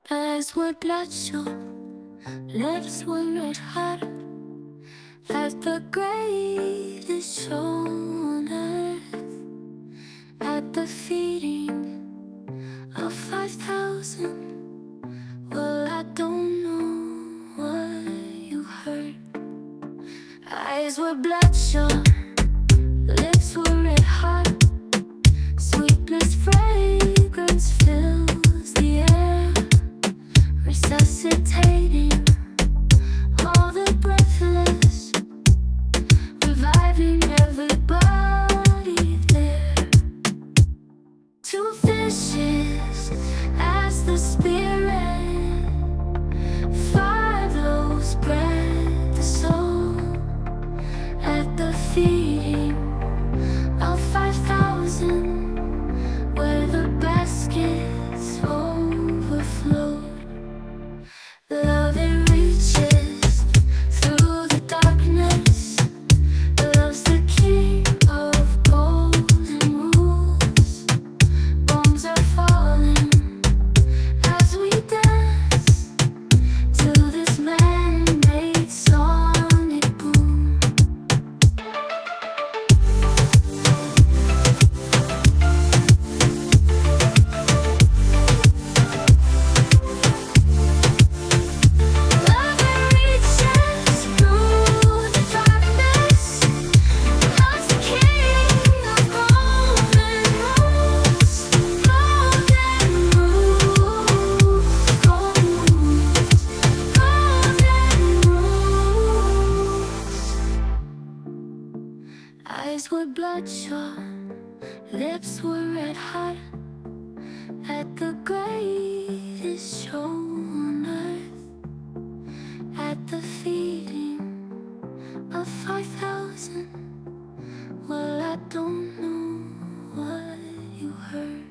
Eyes were bloodshot, lips were red hot, at the greatest show on earth, at the feeding of 5,000. Well, I don't know what you heard. Eyes were bloodshot, lips were red hot, sweetness, fragrance fills the air, resuscitating all the breathless, reviving everybody there. Two fishes as the Spirit, five loaves bread the soul, at the feeding of 5,000, where the baskets overflowed. Love, it reaches through the darkness. Love's the king of golden rules. Bombs are falling as we dance to this man-made sonic boom. Love, it reaches through the darkness. Love's the king of golden rules. Golden rules. Golden rules. Eyes were bloodshot, lips were red hot, at the greatest show on earth, at the feeding of 5,000. Well, I don't know what you heard.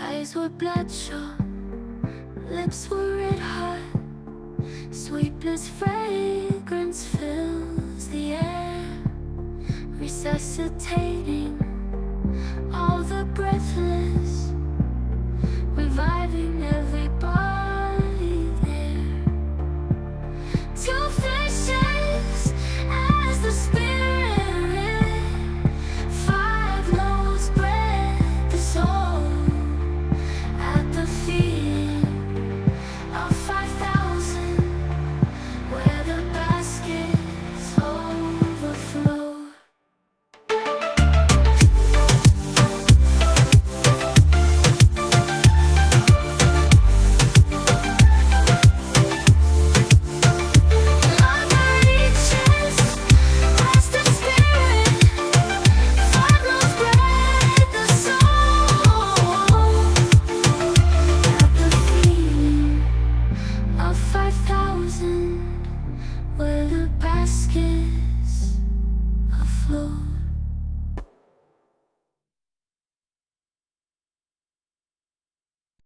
Eyes were bloodshot, lips were red hot, sweetness, fragrance fills the air, resuscitating all the breathless, reviving everybody there. Two fishes as the Spirit, five loaves bread the soul, at the feeding of 5,000, where the baskets overflow. Love, it reaches as the Spirit, five loaves bread the soul, at the feeding of 5,000, where the baskets afloat.